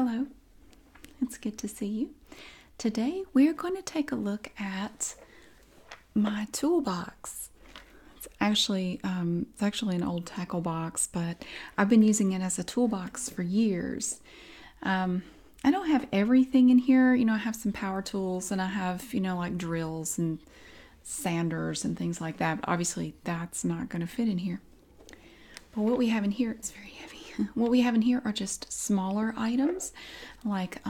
Hello, it's good to see you. Today we're going to take a look at my toolbox. It's actually an old tackle box, but I've been using it as a toolbox for years. I don't have everything in here. I have some power tools and I have, like drills and sanders and things like that. But obviously that's not going to fit in here. But what we have in here is very heavy. What we have in here are just smaller items like,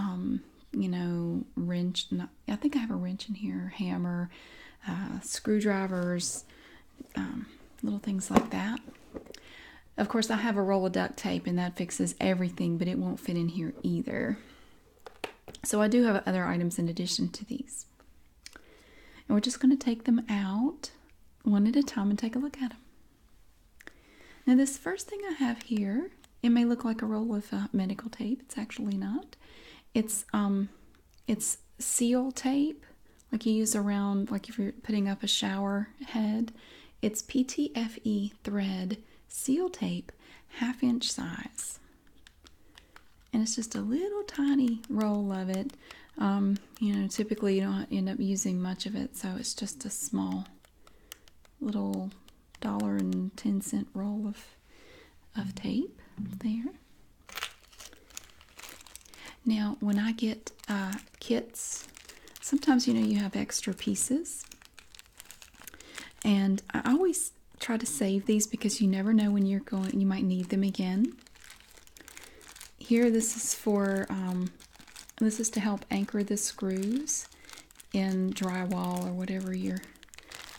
wrench. I think I have a wrench in here, hammer, screwdrivers, little things like that. Of course, I have a roll of duct tape and that fixes everything, but it won't fit in here either. So I do have other items in addition to these. And we're just going to take them out one at a time and take a look at them. Now this first thing I have here, it may look like a roll of medical tape. It's actually not. It's seal tape, like you use around, like if you're putting up a shower head. It's Ptfe thread seal tape, 1/2 inch size. And it's just a little tiny roll of it. Typically you don't end up using much of it, so it's just a small little $1.10 roll of tape there. Now, when I get kits, sometimes you have extra pieces, and I always try to save these because you never know when you might need them again. Here, this is to help anchor the screws in drywall or whatever you're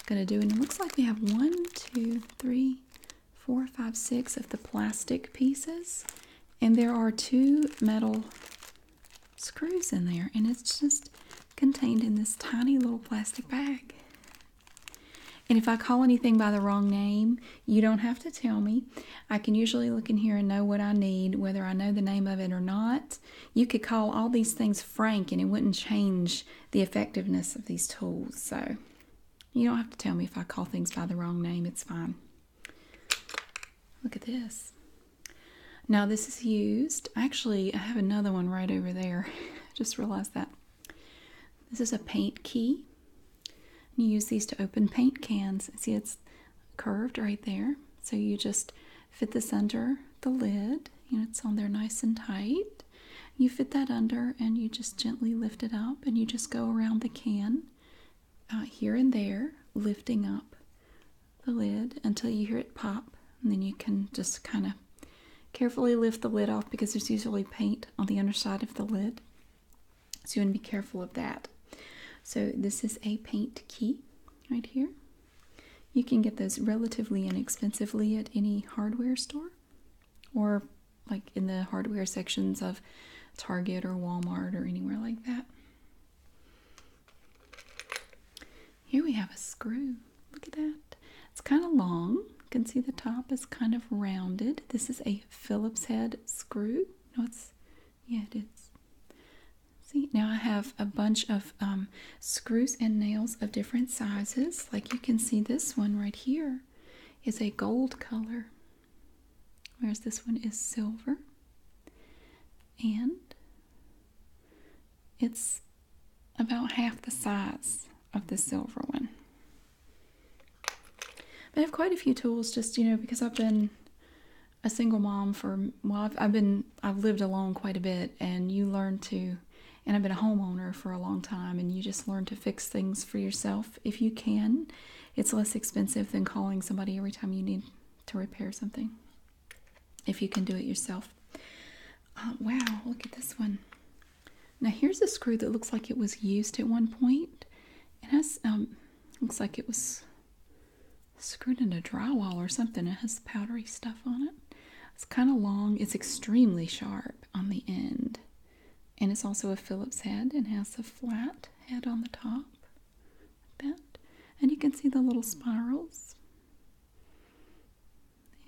going to do. And it looks like we have 1, 2, 3, 4, 5, 6 of the plastic pieces. And there are 2 metal screws in there. And it's just contained in this tiny little plastic bag. And if I call anything by the wrong name, you don't have to tell me. I can usually look in here and know what I need, whether I know the name of it or not. You could call all these things Frank and it wouldn't change the effectiveness of these tools. So you don't have to tell me if I call things by the wrong name. It's fine. Look at this. Now this is used. Actually, I have another one right over there. Just realized that. This is a paint key. You use these to open paint cans. See, it's curved right there. So you just fit this under the lid. It's on there nice and tight. You fit that under and you just gently lift it up and you just go around the can here and there, lifting up the lid until you hear it pop. And then you can just kind of carefully lift the lid off because there's usually paint on the underside of the lid. So you want to be careful of that. So this is a paint key right here. You can get those relatively inexpensively at any hardware store or like in the hardware sections of Target or Walmart or anywhere like that. Here we have a screw. Look at that. It's kind of long. You can see the top is kind of rounded. This is a Phillips head screw. No, it is. See, now I have a bunch of screws and nails of different sizes. Like you can see this one right here is a gold color, whereas this one is silver. And it's about half the size of the silver one. But I have quite a few tools just, because I've been a single mom I've lived alone quite a bit, and you learn to. And I've been a homeowner for a long time, and you just learn to fix things for yourself if you can. It's less expensive than calling somebody every time you need to repair something, if you can do it yourself. Wow, look at this one. Now here's a screw that looks like it was used at one point. It has, looks like it was screwed into drywall or something. It has powdery stuff on it. It's kind of long. It's extremely sharp on the end. And it's also a Phillips head and has a flat head on the top, like that. And you can see the little spirals.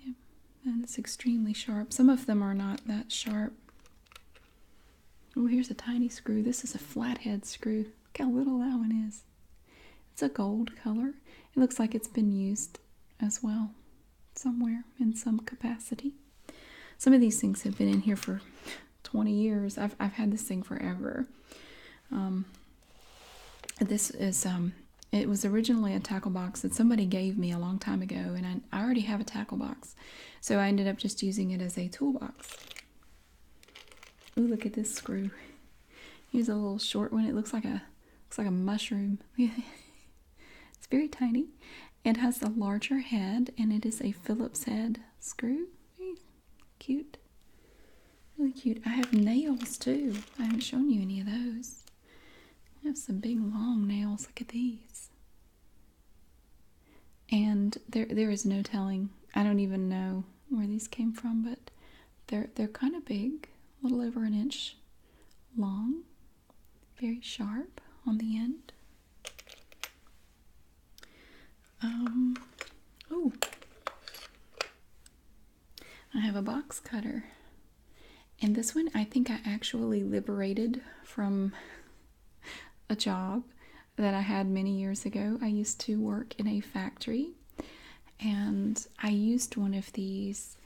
Yeah. And it's extremely sharp. Some of them are not that sharp. Oh, here's a tiny screw. This is a flathead screw. Look how little that one is. It's a gold color. It looks like it's been used as well somewhere in some capacity. Some of these things have been in here for 20 years. I've had this thing forever. This is it was originally a tackle box that somebody gave me a long time ago, and I already have a tackle box, so I ended up just using it as a toolbox. Ooh, look at this screw. Here's a little short one. It looks like a mushroom. It's very tiny. It has a larger head, and it is a Phillips head screw. Very cute. Really cute. I have nails too. I haven't shown you any of those. I have some big long nails. Look at these. And there is no telling. I don't even know where these came from, but they're kind of big, a little over an inch long, very sharp on the end. Oh, I have a box cutter. And this one I think I actually liberated from a job that I had many years ago. I used to work in a factory, and I used one of these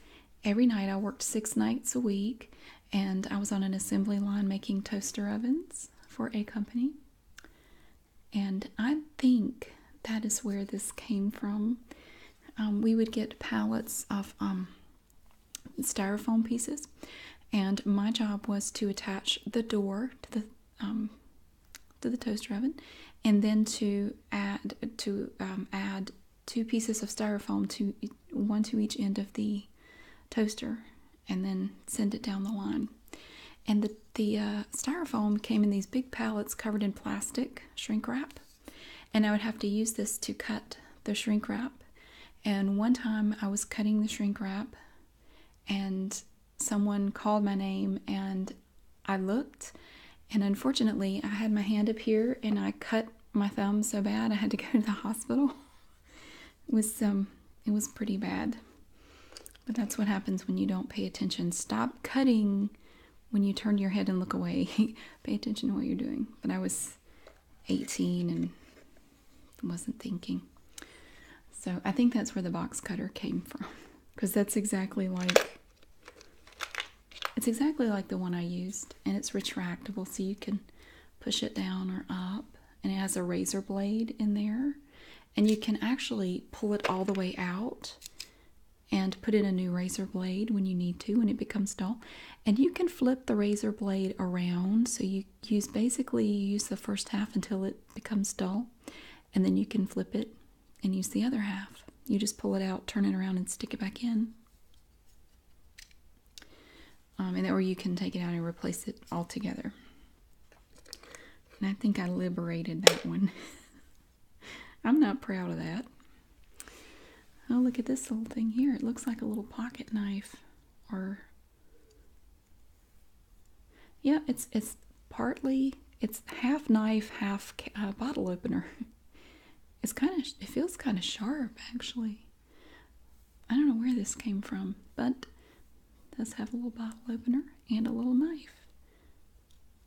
every night. I worked 6 nights a week, and I was on an assembly line making toaster ovens for a company. And I think that is where this came from. We would get pallets of styrofoam pieces, and my job was to attach the door to the toaster oven, and then to add 2 pieces of styrofoam, one to each end of the toaster, and then send it down the line. And the styrofoam came in these big pallets covered in plastic shrink wrap, and I would have to use this to cut the shrink wrap. And one time I was cutting the shrink wrap, and someone called my name, and I looked, and unfortunately I had my hand up here, and I cut my thumb so bad I had to go to the hospital. It was pretty bad. But that's what happens when you don't pay attention. Stop cutting when you turn your head and look away. Pay attention to what you're doing. But I was 18 and wasn't thinking. So I think that's where the box cutter came from, because it's exactly like the one I used, and it's retractable, so you can push it down or up, and it has a razor blade in there, and you can actually pull it all the way out and put in a new razor blade when you need to, when it becomes dull. And you can flip the razor blade around, so you use the first half until it becomes dull, and then you can flip it and use the other half. You just pull it out, turn it around, and stick it back in. Or you can take it out and replace it altogether. And I think I liberated that one. I'm not proud of that. Oh, look at this little thing here. It looks like a little pocket knife. Or, yeah, it's half knife, half bottle opener. It feels kind of sharp, actually. I don't know where this came from, but it does have a little bottle opener and a little knife.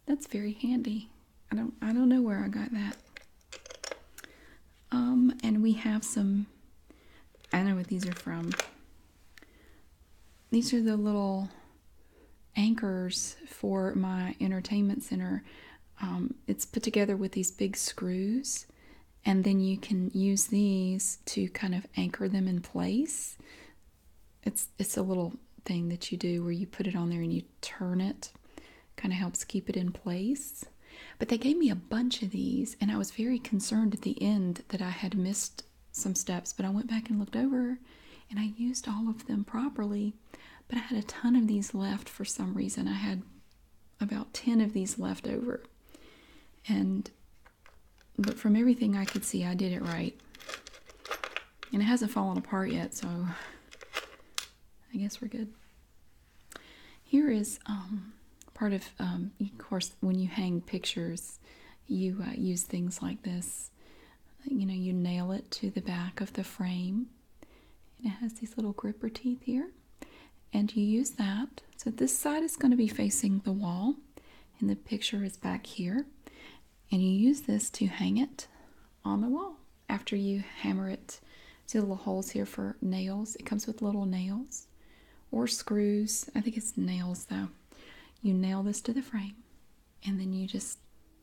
That's very handy. I don't know where I got that. And we have some, I know what these are from. These are the little anchors for my entertainment center. It's put together with these big screws, and then you can use these to kind of anchor them in place. It's a little thing that you do where you put it on there and you turn it. Kind of helps keep it in place. But they gave me a bunch of these, and I was very concerned at the end that I had missed some steps, but I went back and looked over, and I used all of them properly. But I had a ton of these left for some reason. I had about 10 of these left over. But from everything I could see, I did it right. And it hasn't fallen apart yet, so I guess we're good. Here is part of course, when you hang pictures, you use things like this. You nail it to the back of the frame. And it has these little gripper teeth here. And you use that. So this side is going to be facing the wall, and the picture is back here. And you use this to hang it on the wall after you hammer it. See the little holes here for nails? It comes with little nails or screws. I think it's nails though. you nail this to the frame, and then you just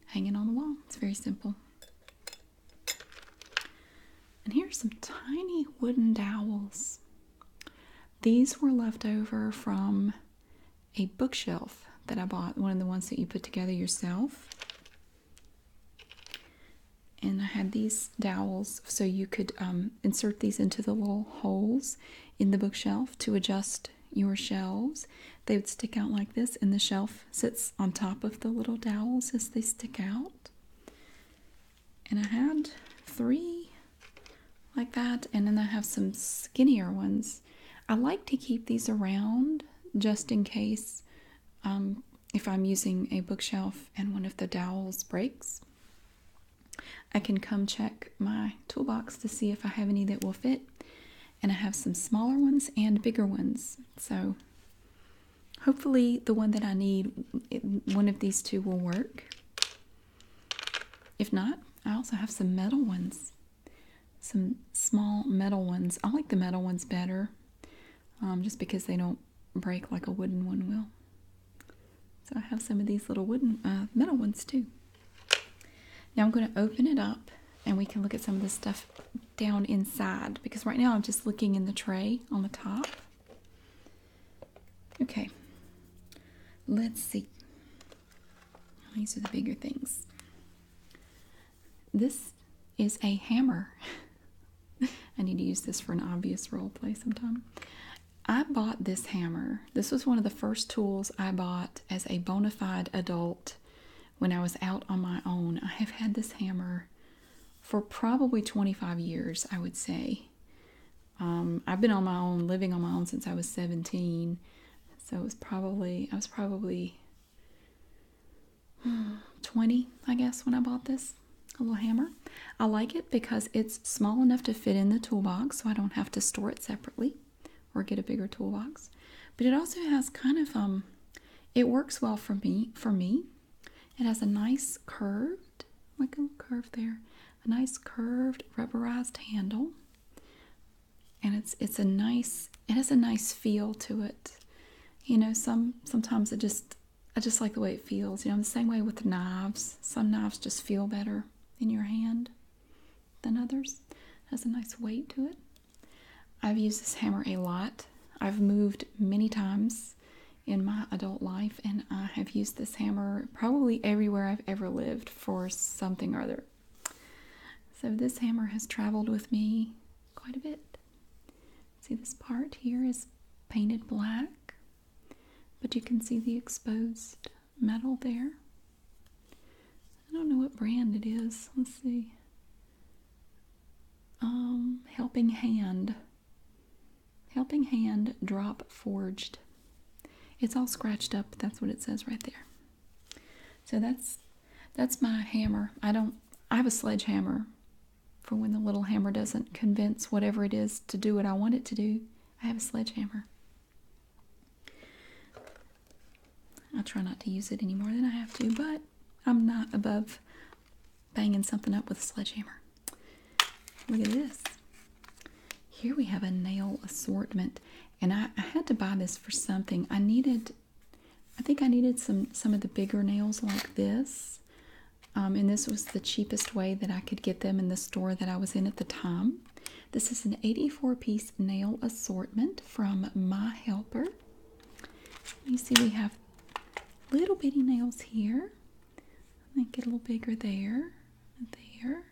hang it on the wall. It's very simple. And here's some tiny wooden dowels. These were left over from a bookshelf that I bought, one of the ones that you put together yourself. And I had these dowels so you could insert these into the little holes in the bookshelf to adjust your shelves. They would stick out like this, and the shelf sits on top of the little dowels as they stick out. And I had 3 like that, and then I have some skinnier ones. I like to keep these around just in case if I'm using a bookshelf and one of the dowels breaks. I can come check my toolbox to see if I have any that will fit. And I have some smaller ones and bigger ones. So hopefully the one that I need, one of these 2 will work. If not, I also have some metal ones. Some small metal ones. I like the metal ones better, just because they don't break like a wooden one will. So I have some of these little wooden metal ones too. Now I'm going to open it up and we can look at some of this stuff down inside, because right now I'm just looking in the tray on the top. Okay, let's see. These are the bigger things. This is a hammer. I need to use this for an obvious role play sometime. I bought this hammer. This was one of the first tools I bought as a bona fide adult when I was out on my own. I have had this hammer for probably 25 years, I would say. I've been on my own, living on my own since I was 17. So I was probably 20, I guess, when I bought this. A little hammer. I like it because it's small enough to fit in the toolbox, so I don't have to store it separately or get a bigger toolbox. But it also has kind of it works well for me. It has a nice curved, like a little curve there, a nice curved rubberized handle, and it has a nice feel to it. You know, sometimes I just like the way it feels. You know, the same way with knives. Some knives just feel better in your hand than others. It has a nice weight to it. I've used this hammer a lot. I've moved many times in my adult life, and I have used this hammer probably everywhere I've ever lived for something or other. So this hammer has traveled with me quite a bit. See, this part here is painted black, but you can see the exposed metal there. I don't know what brand it is. Let's see. Helping Hand. Helping Hand Drop Forged. It's all scratched up, but that's what it says right there. So that's my hammer. I have a sledgehammer for when the little hammer doesn't convince whatever it is to do what I want it to do. I have a sledgehammer. I try not to use it any more than I have to, but I'm not above banging something up with a sledgehammer. Look at this. Here we have a nail assortment, and I had to buy this for something. I think I needed some of the bigger nails like this, and this was the cheapest way that I could get them in the store that I was in at the time. This is an 84-piece nail assortment from My Helper. You see we have little bitty nails here. Make it a little bigger there, and there,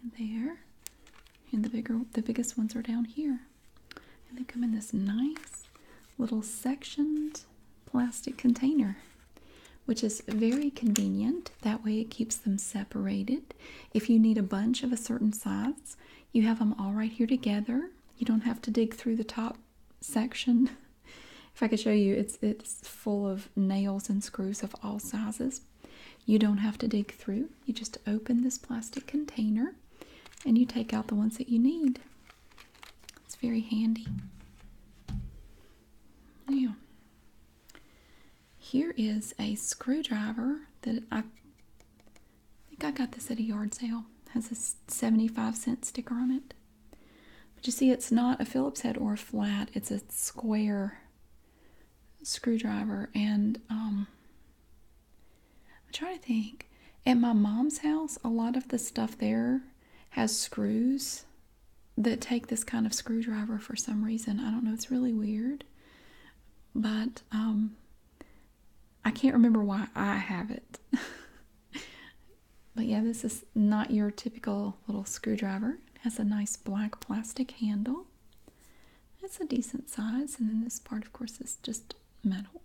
and there. And the biggest ones are down here. And they come in this nice little sectioned plastic container, which is very convenient. That way it keeps them separated. If you need a bunch of a certain size, you have them all right here together. You don't have to dig through the top section. If I could show you, it's full of nails and screws of all sizes. You don't have to dig through. You just open this plastic container and you take out the ones that you need. It's very handy. Now, here is a screwdriver that I think I got this at a yard sale. It has a 75-cent sticker on it. But you see, it's not a Phillips head or a flat. It's a square screwdriver, and I'm trying to think. At my mom's house, a lot of the stuff there has screws that take this kind of screwdriver for some reason. I don't know, it's really weird. But I can't remember why I have it. But yeah, this is not your typical little screwdriver. It has a nice black plastic handle. It's a decent size, and then this part, of course, is just metal.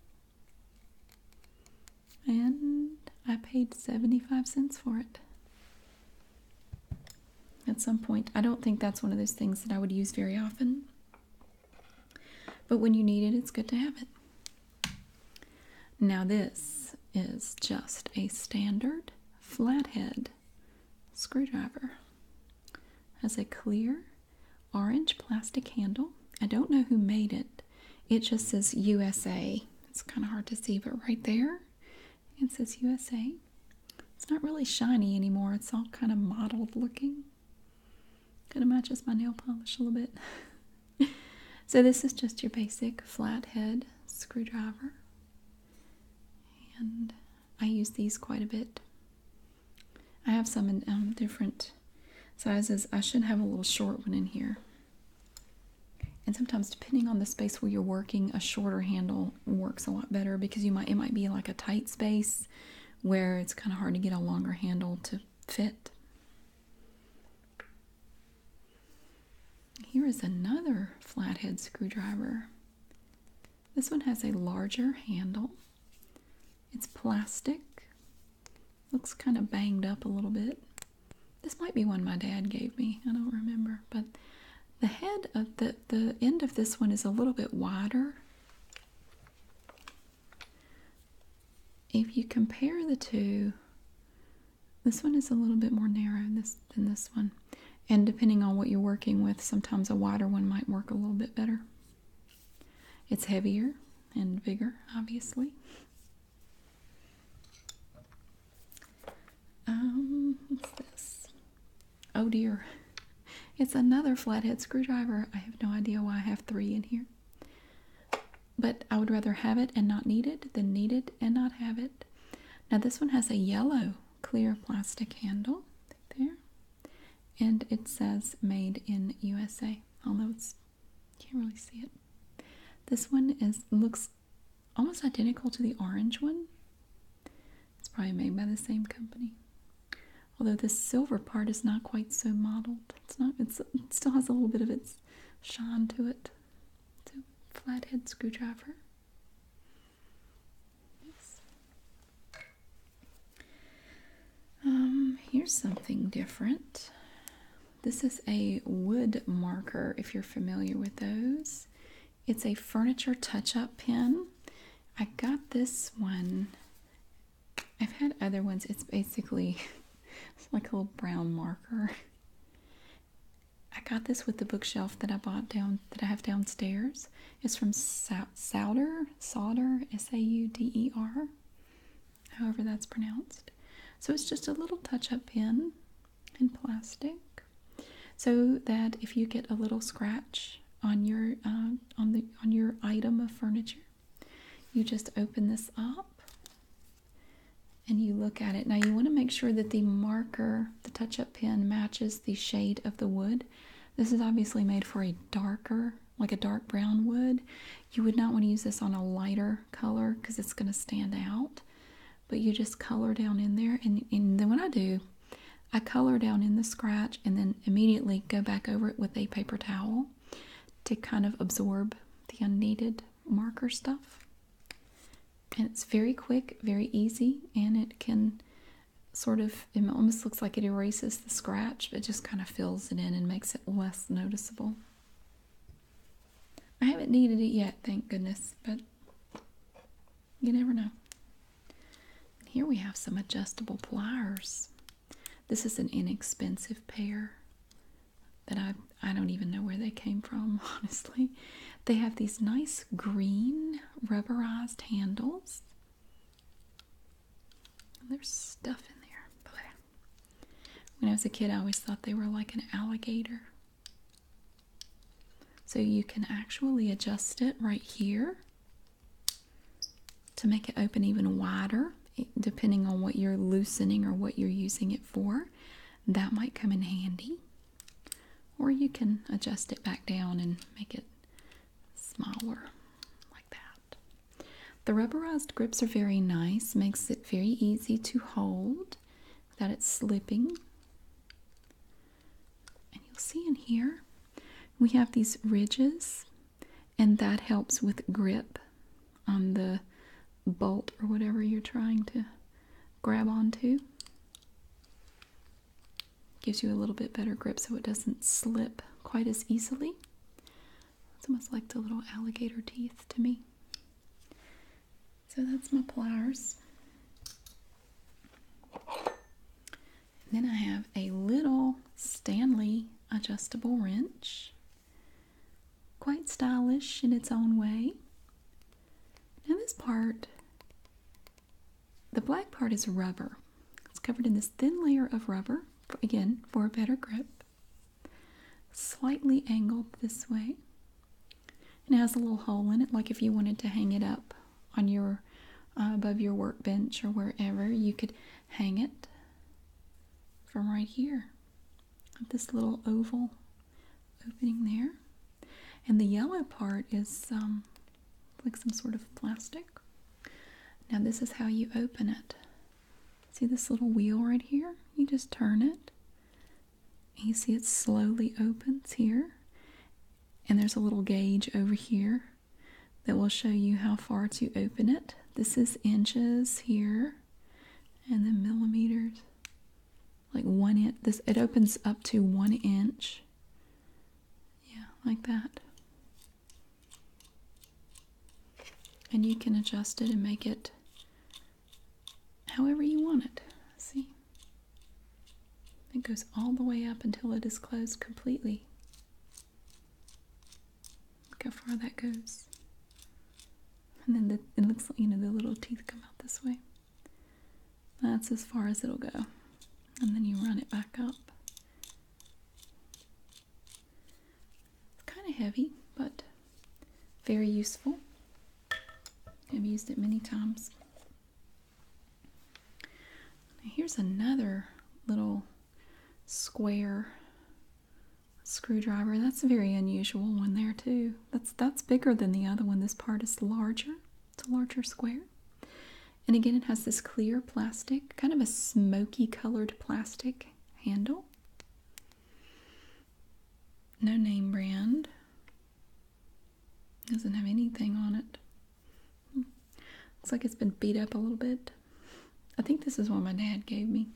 And I paid 75 cents for it. At some point, I don't think that's one of those things that I would use very often. But when you need it, it's good to have it. Now this is just a standard flathead screwdriver. Has a clear orange plastic handle. I don't know who made it. It just says USA. It's kind of hard to see, but right there it says USA. It's not really shiny anymore. It's all kind of mottled looking. Kind of matches my nail polish a little bit. So this is just your basic flathead screwdriver. And I use these quite a bit. I have some in different sizes. I should have a little short one in here. And sometimes, depending on the space where you're working, a shorter handle works a lot better because it might be like a tight space where it's kind of hard to get a longer handle to fit. Here is another flathead screwdriver. This one has a larger handle. It's plastic. Looks kind of banged up a little bit. This might be one my dad gave me. I don't remember. But the head of the end of this one is a little bit wider. If you compare the two, this one is a little bit more narrow than this one. And depending on what you're working with, sometimes a wider one might work a little bit better. It's heavier and bigger, obviously. What's this? Oh dear. It's another flathead screwdriver. I have no idea why I have 3 in here. But I would rather have it and not need it than need it and not have it. Now this one has a yellow clear plastic handle there. And it says made in USA, although can't really see it. This one looks almost identical to the orange one. It's probably made by the same company. Although this silver part is not quite so mottled. It still has a little bit of its shine to it. It's a flathead screwdriver. Yes. Here's something different. This is a wood marker, if you're familiar with those. It's a furniture touch-up pen. I got this one. I've had other ones. It's basically it's like a little brown marker. I got this with the bookshelf that I bought that I have downstairs. It's from Sauder, S-A-U-D-E-R, however that's pronounced. So it's just a little touch-up pen in plastic, so that if you get a little scratch on your on your item of furniture, you just open this up and you look at it. Now you want to make sure that the marker, the touch-up pen, matches the shade of the wood. This is obviously made for a darker, like a dark brown wood. You would not want to use this on a lighter color because it's going to stand out. But you just color down in there, and then when I do, I color down in the scratch and then immediately go back over it with a paper towel to kind of absorb the unneeded marker stuff. And it's very quick, very easy, and it can it almost looks like it erases the scratch, but just kind of fills it in and makes it less noticeable. I haven't needed it yet, thank goodness, but you never know. Here we have some adjustable pliers. This is an inexpensive pair that I don't even know where they came from, honestly. They have these nice green rubberized handles. And there's stuff in there. When I was a kid, I always thought they were like an alligator. So you can actually adjust it right here. to make it open even wider, depending on what you're loosening or what you're using it for. That might come in handy. Or you can adjust it back down and make it smaller, like that. The rubberized grips are very nice, makes it very easy to hold without it slipping. And you'll see in here, we have these ridges, and that helps with grip on the bolt or whatever you're trying to grab onto. Gives you a little bit better grip so it doesn't slip quite as easily. It's almost like the little alligator teeth to me. So that's my pliers. And then I have a little Stanley adjustable wrench. Quite stylish in its own way. Now this part, the black part is rubber. It's covered in this thin layer of rubber, again, for a better grip. Slightly angled this way. And it has a little hole in it, like if you wanted to hang it up on your above your workbench or wherever, you could hang it from right here. This little oval opening there. And the yellow part is like some sort of plastic. Now this is how you open it. See this little wheel right here? You just turn it. And you see it slowly opens here. And there's a little gauge over here that will show you how far to open it. This is inches here. And then millimeters. Like 1 inch. It opens up to 1 inch. Yeah, like that. And you can adjust it and make it however you want it. See? It goes all the way up until it is closed completely. Look how far that goes. And then it looks like, the little teeth come out this way. That's as far as it'll go. And then you run it back up. It's kind of heavy, but very useful. I've used it many times. Now here's another little square screwdriver. That's a very unusual one there too. That's bigger than the other one. This part is larger. It's a larger square. And again, it has this clear plastic, kind of a smoky colored plastic handle. No name brand. Doesn't have anything on it. Looks like it's been beat up a little bit. I think this is one my dad gave me.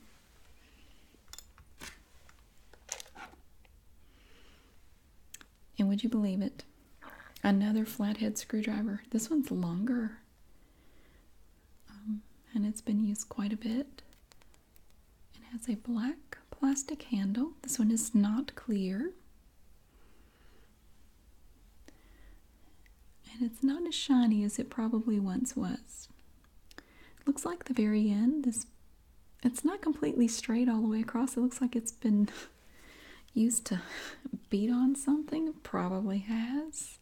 And would you believe it? Another flathead screwdriver. This one's longer. And it's been used quite a bit. It has a black plastic handle. This one is not clear. And it's not as shiny as it probably once was. Looks like the very end is, it's not completely straight all the way across. It looks like it's been used to beat on something. It probably has.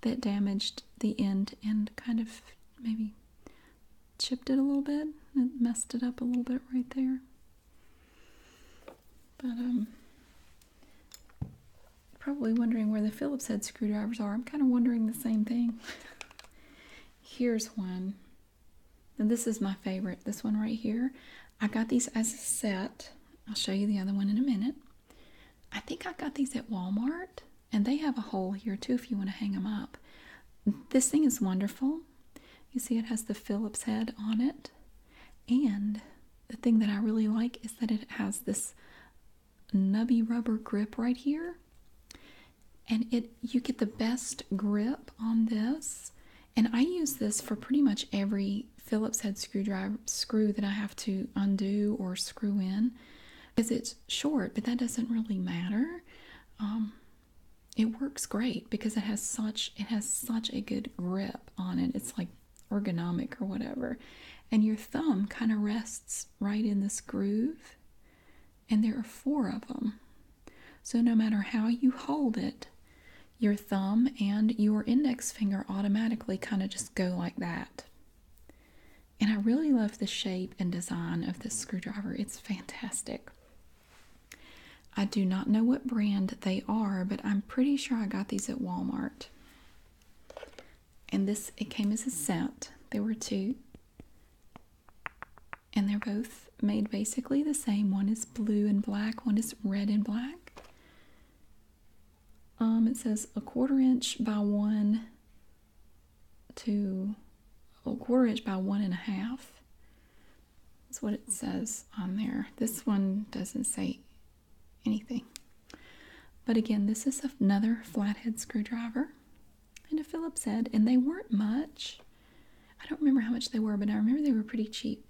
That damaged the end and kind of maybe chipped it a little bit. It messed it up a little bit right there. But probably wondering where the Phillips head screwdrivers are. I'm kind of wondering the same thing. Here's one. And this is my favorite. This one right here. I got these as a set. I'll show you the other one in a minute. I think I got these at Walmart. And they have a hole here too if you want to hang them up. This thing is wonderful. You see it has the Phillips head on it. And the thing that I really like is that it has this nubby rubber grip right here. And you get the best grip on this. And I use this for pretty much every Phillips head screw that I have to undo or screw in. Because it's short, but that doesn't really matter. It works great because it has such a good grip on it. It's like ergonomic or whatever. And your thumb kind of rests right in this groove. And there are 4 of them. So no matter how you hold it, your thumb and your index finger automatically kind of just go like that. And I really love the shape and design of this screwdriver. It's fantastic. I do not know what brand they are, but I'm pretty sure I got these at Walmart. And it came as a set. There were two. And they're both made basically the same. One is blue and black, one is red and black. It says a 1/4 inch by 1 to a 1/4 inch by 1.5. That's what it says on there. This one doesn't say anything. But again, this is another flathead screwdriver and a Phillips head, and they weren't much. I don't remember how much they were, but I remember they were pretty cheap.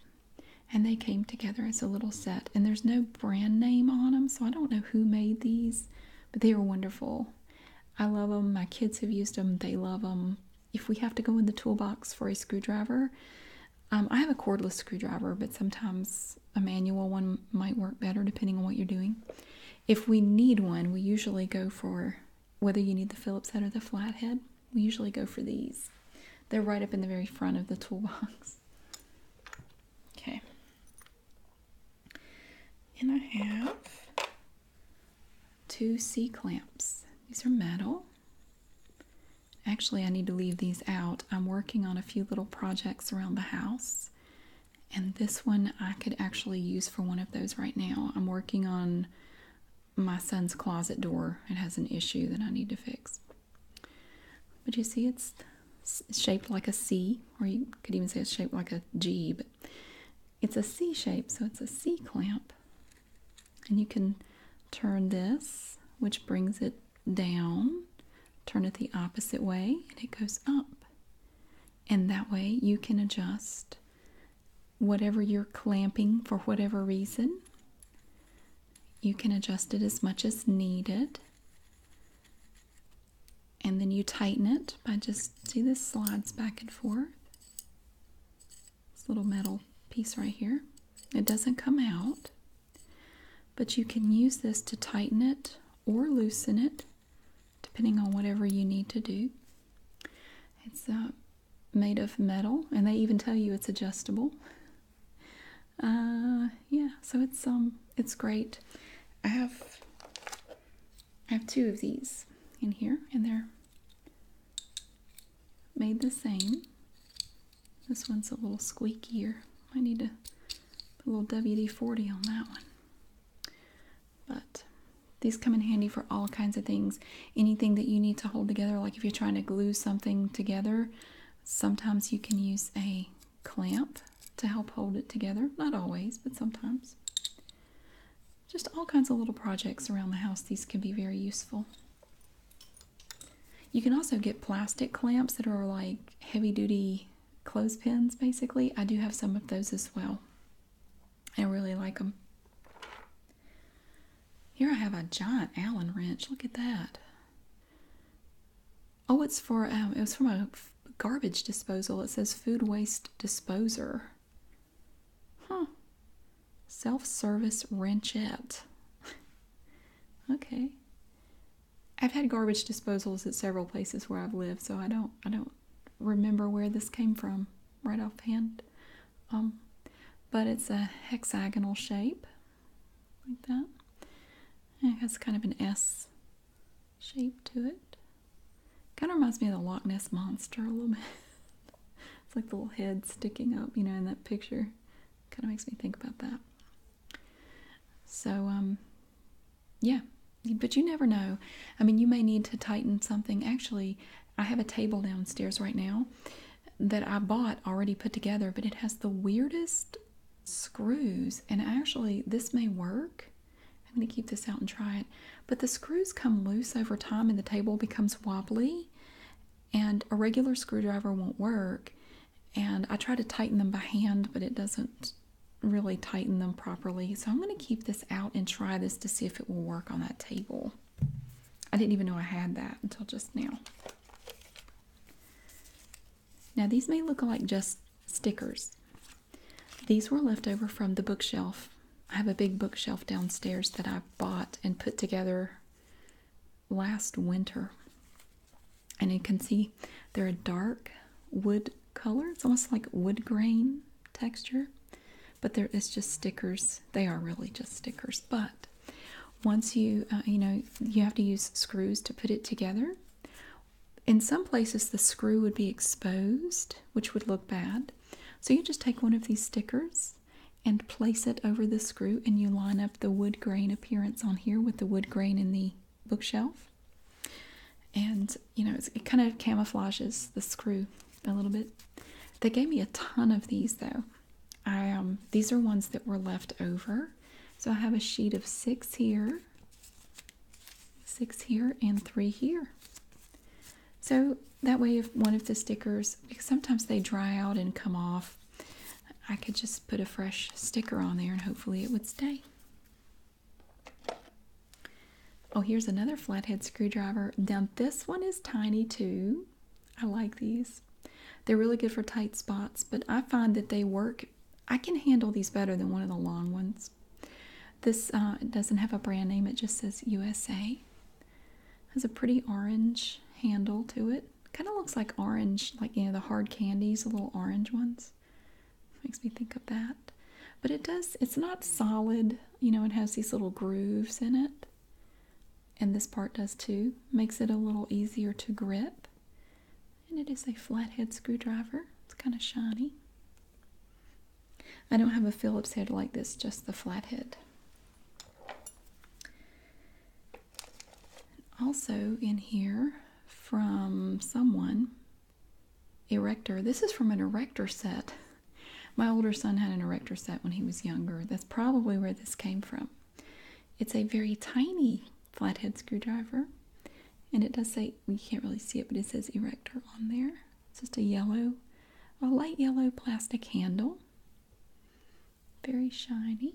And they came together as a little set. And there's no brand name on them, so I don't know who made these, but they are wonderful. I love them. My kids have used them. They love them. If we have to go in the toolbox for a screwdriver, I have a cordless screwdriver, but sometimes a manual one might work better depending on what you're doing. If we need one, we usually go for, whether you need the Phillips head or the flathead, we usually go for these. They're right up in the very front of the toolbox. Okay. And I have 2 C-clamps. These are metal. Actually, I need to leave these out. I'm working on a few little projects around the house. And this one I could actually use for one of those right now. I'm working on my son's closet door. It has an issue that I need to fix. But you see, it's shaped like a C, or you could even say it's shaped like a G, but it's a C shape, so it's a C clamp. And you can turn this, which brings it down, turn it the opposite way, and it goes up. And that way you can adjust whatever you're clamping for whatever reason. You can adjust it as much as needed. And then you tighten it by just, see, this slides back and forth. This little metal piece right here. It doesn't come out, but you can use this to tighten it or loosen it, depending on whatever you need to do. It's made of metal, and they even tell you it's adjustable. Yeah, so it's great. I have 2 of these in here, and they're made the same. This one's a little squeakier. I need to put a little WD-40 on that one. But these come in handy for all kinds of things. Anything that you need to hold together, like if you're trying to glue something together, sometimes you can use a clamp to help hold it together. Not always, but sometimes. Just all kinds of little projects around the house. These can be very useful. You can also get plastic clamps that are like heavy-duty clothespins, basically. I do have some of those as well. I really like them. Here I have a giant Allen wrench. Look at that. Oh, it's for it was from a garbage disposal. It says food waste disposer. Huh. Self-service wrenchette. Okay. I've had garbage disposals at several places where I've lived, so I don't remember where this came from right offhand. But it's a hexagonal shape, like that. And it has kind of an S shape to it. Kind of reminds me of the Loch Ness Monster a little bit. It's like the little head sticking up, in that picture. Kind of makes me think about that. So, yeah. But you never know. I mean, you may need to tighten something. Actually, I have a table downstairs right now that I bought already put together, but it has the weirdest screws. And actually, this may work. I'm going to keep this out and try it. But the screws come loose over time and the table becomes wobbly. And a regular screwdriver won't work. And I try to tighten them by hand, but it doesn't really tighten them properly. So I'm going to keep this out and try this to see if it will work on that table. I didn't even know I had that until just now. Now these may look like just stickers. These were left over from the bookshelf. I have a big bookshelf downstairs that I bought and put together last winter. And you can see they're a dark wood color. It's almost like wood grain texture. But it's just stickers. They are really just stickers. But once you, you have to use screws to put it together. In some places, the screw would be exposed, which would look bad. So you just take one of these stickers and place it over the screw, and you line up the wood grain appearance on here with the wood grain in the bookshelf. And, it kind of camouflages the screw a little bit. They gave me a ton of these, though. These are ones that were left over. So I have a sheet of 6 here, 6 here, and 3 here. So that way, if one of the stickers, because sometimes they dry out and come off, I could just put a fresh sticker on there and hopefully it would stay. Oh, here's another flathead screwdriver. Now this one is tiny too. I like these. They're really good for tight spots, but I find that they work. I can handle these better than one of the long ones. This doesn't have a brand name. It just says USA. Has a pretty orange handle to it. Kind of looks like orange, like, the hard candies, the little orange ones. Makes me think of that. But it's not solid. It has these little grooves in it. And this part does too. Makes it a little easier to grip. And it is a flathead screwdriver. It's kind of shiny. I don't have a Phillips head like this, just the flathead. Also in here from someone, erector. This is from an erector set. My older son had an erector set when he was younger. That's probably where this came from. It's a very tiny flathead screwdriver. And it does say, you can't really see it, but it says erector on there. It's just a light yellow plastic handle. Very shiny.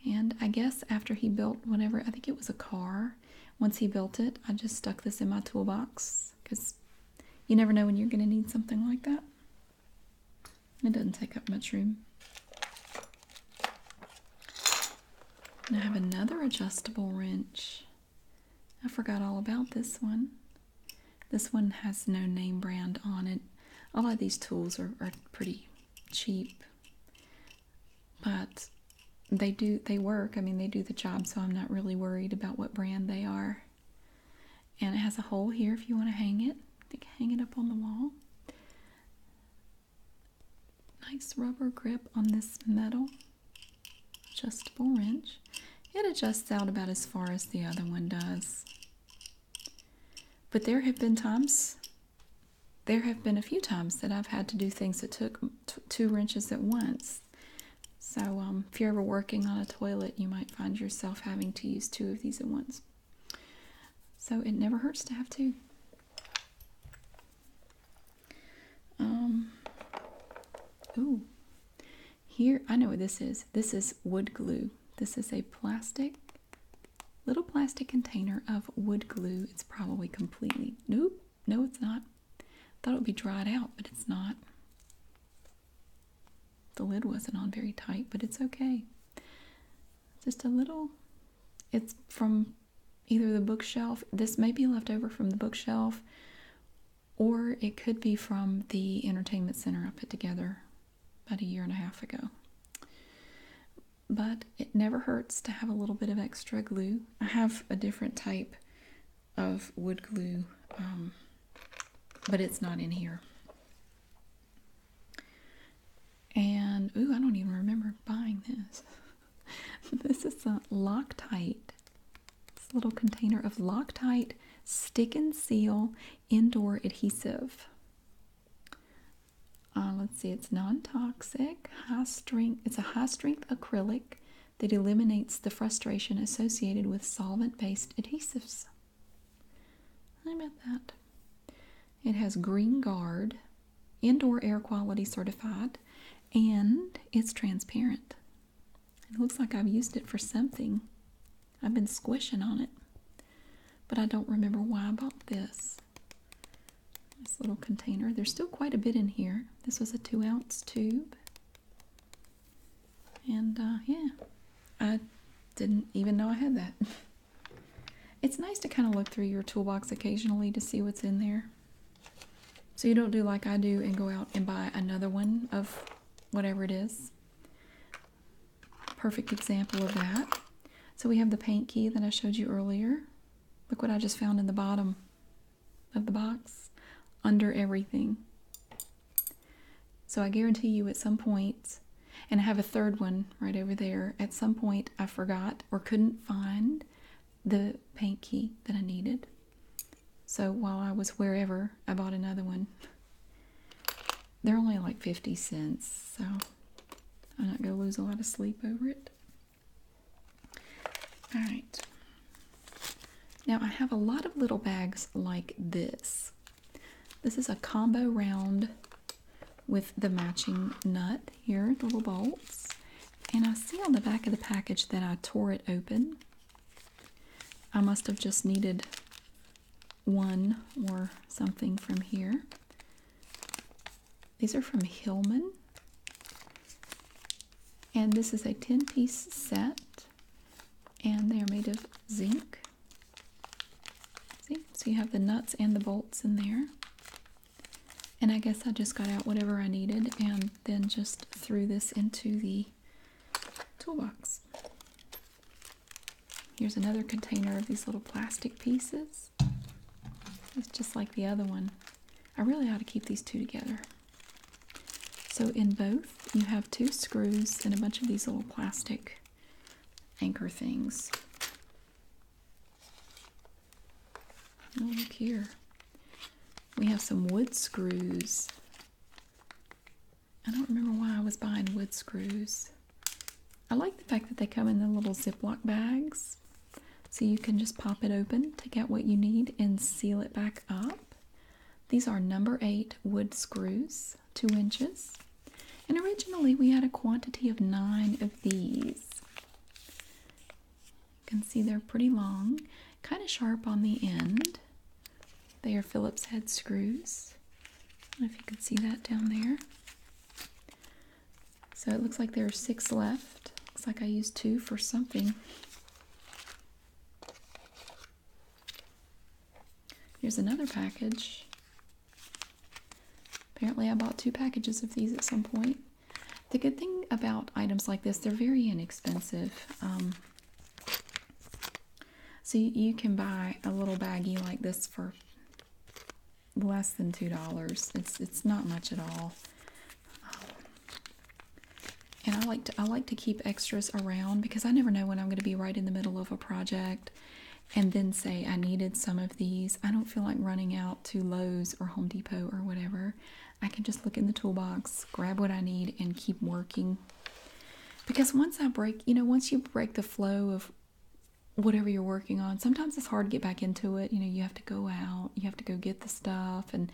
And I guess after he built whatever, I think it was a car. Once he built it, I just stuck this in my toolbox because you never know when you're going to need something like that. It doesn't take up much room. And I have another adjustable wrench. I forgot all about this one. This one has no name brand on it. A lot of these tools are pretty cheap. But they work. I mean, they do the job, so I'm not really worried about what brand they are. And it has a hole here if you want to hang it. You can hang it up on the wall. Nice rubber grip on this metal adjustable wrench. It adjusts out about as far as the other one does. But there have been a few times that I've had to do things that took 2 wrenches at once. So if you're ever working on a toilet, you might find yourself having to use 2 of these at once. So it never hurts to have 2. Ooh, here, I know what this is. This is wood glue. This is a little plastic container of wood glue. It's probably completely, nope, no it's not. Thought it would be dried out, but it's not. The lid wasn't on very tight, but it's okay. Just a little, it's from either the bookshelf. This may be left over from the bookshelf, or it could be from the entertainment center I put together about 1.5 years ago. But it never hurts to have a little bit of extra glue. I have a different type of wood glue, but it's not in here. And, ooh, I don't even remember buying this. This is a Loctite. It's a little container of Loctite Stick and Seal Indoor Adhesive. Let's see, it's non-toxic, it's a high-strength acrylic that eliminates the frustration associated with solvent-based adhesives. How about that? It has Green Guard, indoor air quality certified, and it's transparent. It looks like I've used it for something. I've been squishing on it, but I don't remember why I bought this. This little container. There's still quite a bit in here. This was a 2-ounce tube. And yeah, I didn't even know I had that. It's nice to kind of look through your toolbox occasionally to see what's in there. So you don't do like I do and go out and buy another one of whatever it is. Perfect example of that. So we have the paint key that I showed you earlier. Look what I just found in the bottom of the box, under everything. So I guarantee you at some point, and I have a third one right over there, at some point I forgot or couldn't find the paint key that I needed. So while I was wherever, I bought another one. They're only like 50 cents, so I'm not going to lose a lot of sleep over it. All right. Now I have a lot of little bags like this. This is a combo round with the matching nut here, the little bolts. And I see on the back of the package that I tore it open. I must have just needed one or something from here. These are from Hillman. And this is a 10-piece set. And they are made of zinc. See? So you have the nuts and the bolts in there. And I guess I just got out whatever I needed and then just threw this into the toolbox. Here's another container of these little plastic pieces. It's just like the other one. I really ought to keep these two together. So in both, you have 2 screws and a bunch of these little plastic anchor things. Oh, look here. We have some wood screws. I don't remember why I was buying wood screws. I like the fact that they come in the little Ziploc bags. So you can just pop it open, take out what you need, and seal it back up. These are number 8 wood screws, 2 inches. And originally we had a quantity of 9 of these. You can see they're pretty long, kind of sharp on the end. They are Phillips head screws. I don't know if you can see that down there. So it looks like there are 6 left. Looks like I used 2 for something. Here's another package. Apparently I bought 2 packages of these at some point. The good thing about items like this, they're very inexpensive. So you can buy a little baggie like this for less than $2. It's not much at all. And I like to keep extras around because I never know when I'm going to be right in the middle of a project and then say I needed some of these. I don't feel like running out to Lowe's or Home Depot or whatever. I can just look in the toolbox, grab what I need, and keep working. Because once you break the flow of whatever you're working on, sometimes it's hard to get back into it. You have to go out, you have to go get the stuff, and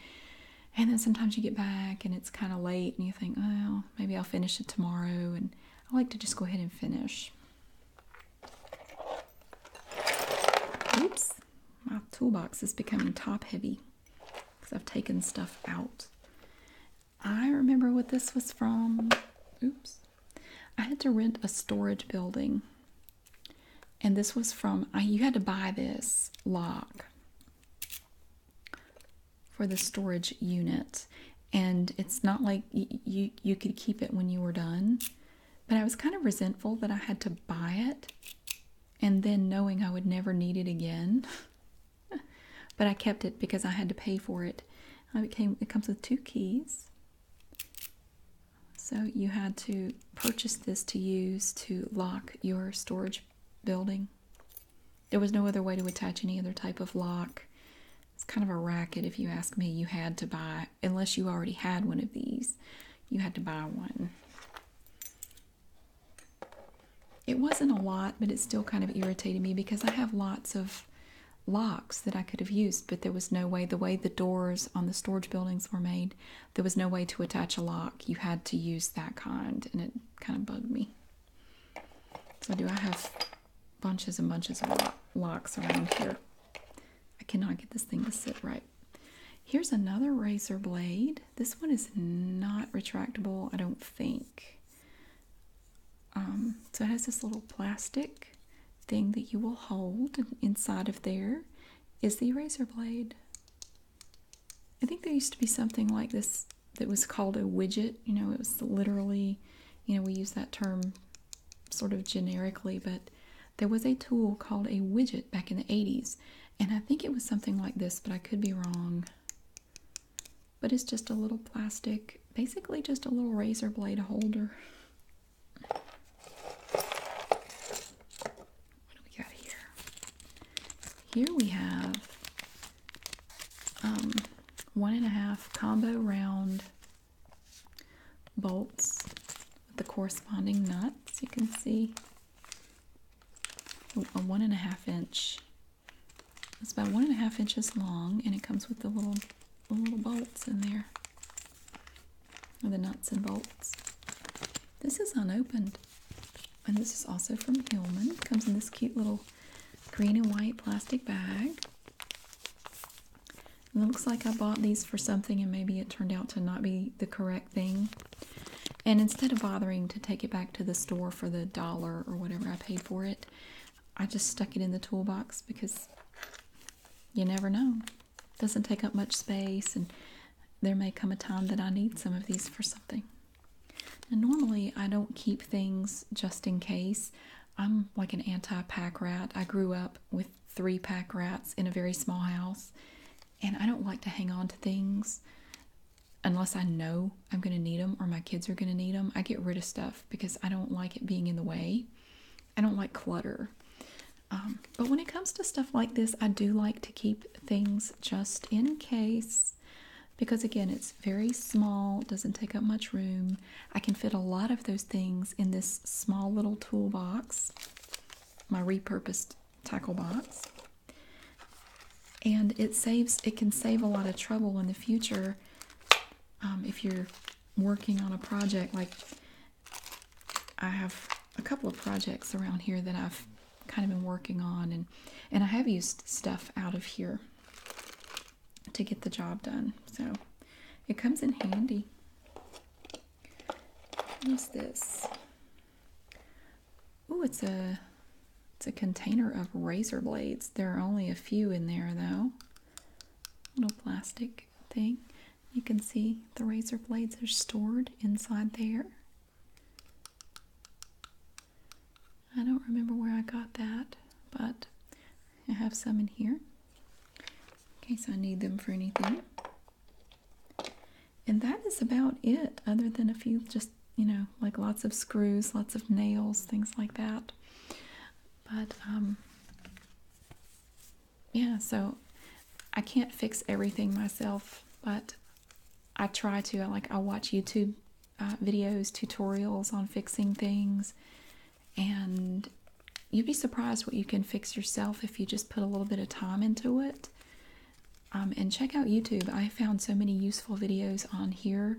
then sometimes you get back and it's kind of late and you think, oh, maybe I'll finish it tomorrow. And I like to just go ahead and finish. Oops, my toolbox is becoming top heavy because I've taken stuff out. I remember what this was from. Oops. I had to rent a storage building. And this was from, you had to buy this lock for the storage unit. And it's not like you could keep it when you were done. But I was kind of resentful that I had to buy it and then knowing I would never need it again. But I kept it because I had to pay for it. It comes with 2 keys. So you had to purchase this to use to lock your storage building. There was no other way to attach any other type of lock. It's kind of a racket if you ask me. You had to buy, unless you already had one of these, you had to buy one. It wasn't a lot, but it still kind of irritated me because I have lots of locks that I could have used, but there was no way. The way the doors on the storage buildings were made, there was no way to attach a lock. You had to use that kind, and it kind of bugged me. So I have bunches and bunches of locks around here. I cannot get this thing to sit right. Here's another razor blade. This one is not retractable, I don't think. So it has this little plastic thing that you will hold, and inside of there is the razor blade. I think there used to be something like this that was called a widget. You know, it was literally, we use that term sort of generically, but there was a tool called a widget back in the 80s. And I think it was something like this, but I could be wrong. But it's just a little plastic, basically just a little razor blade holder. What do we got here? Here we have 1.5 combo round bolts with the corresponding nuts. You can see a 1.5 inch. It's about 1.5 inches long, and it comes with the little bolts in there, or the nuts and bolts. This is unopened, and this is also from Hillman. It comes in this cute little green and white plastic bag. It looks like I bought these for something, and maybe it turned out to not be the correct thing. And instead of bothering to take it back to the store for the $1 or whatever I paid for it, I just stuck it in the toolbox because you never know. It doesn't take up much space, and there may come a time that I need some of these for something. And normally I don't keep things just in case. I'm like an anti-pack rat. I grew up with 3 pack rats in a very small house, and I don't like to hang on to things unless I know I'm going to need them or my kids are going to need them. I get rid of stuff because I don't like it being in the way. I don't like clutter. But when it comes to stuff like this, I do like to keep things just in case, because again, it's very small, doesn't take up much room. I can fit a lot of those things in this small little toolbox, my repurposed tackle box. And it can save a lot of trouble in the future if you're working on a project. Like, I have a couple of projects around here that I've kind of been working on, and I have used stuff out of here to get the job done, so it comes in handy. What's this? Oh, it's a container of razor blades. There are only a few in there though. Little plastic thing. You can see the razor blades are stored inside there. I don't remember where I got that, but I have some in here in case I need them for anything. And that is about it, other than a few just, like lots of screws, lots of nails, things like that. But, yeah, so I can't fix everything myself, but I try to. I'll watch YouTube videos, tutorials on fixing things. And you'd be surprised what you can fix yourself if you just put a little bit of time into it. And check out YouTube. I found so many useful videos on here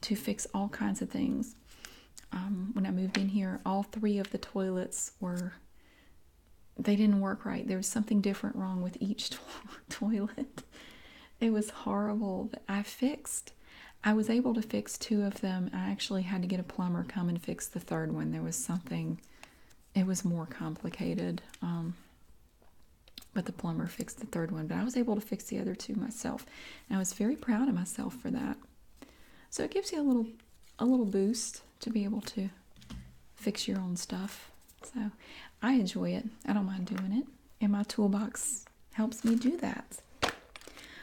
to fix all kinds of things. When I moved in here, all 3 of the toilets they didn't work right. There was something different wrong with each toilet. It was horrible. I was able to fix 2 of them. I actually had to get a plumber come and fix the 3rd one. There was something, it was more complicated. But the plumber fixed the 3rd one. But I was able to fix the other 2 myself. And I was very proud of myself for that. So it gives you a little boost to be able to fix your own stuff. So I enjoy it. I don't mind doing it. And my toolbox helps me do that.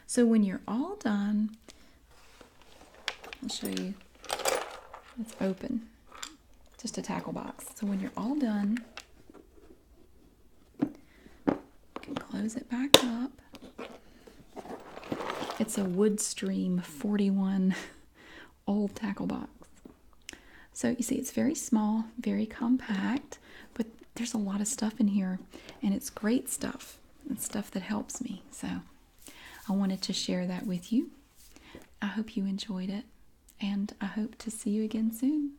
So when you're all done, I'll show you. It's open. Just a tackle box. So when you're all done, you can close it back up. It's a Woodstream 41 old tackle box. So you see, it's very small, very compact, but there's a lot of stuff in here, and it's great stuff. It's stuff that helps me. So I wanted to share that with you. I hope you enjoyed it, and I hope to see you again soon.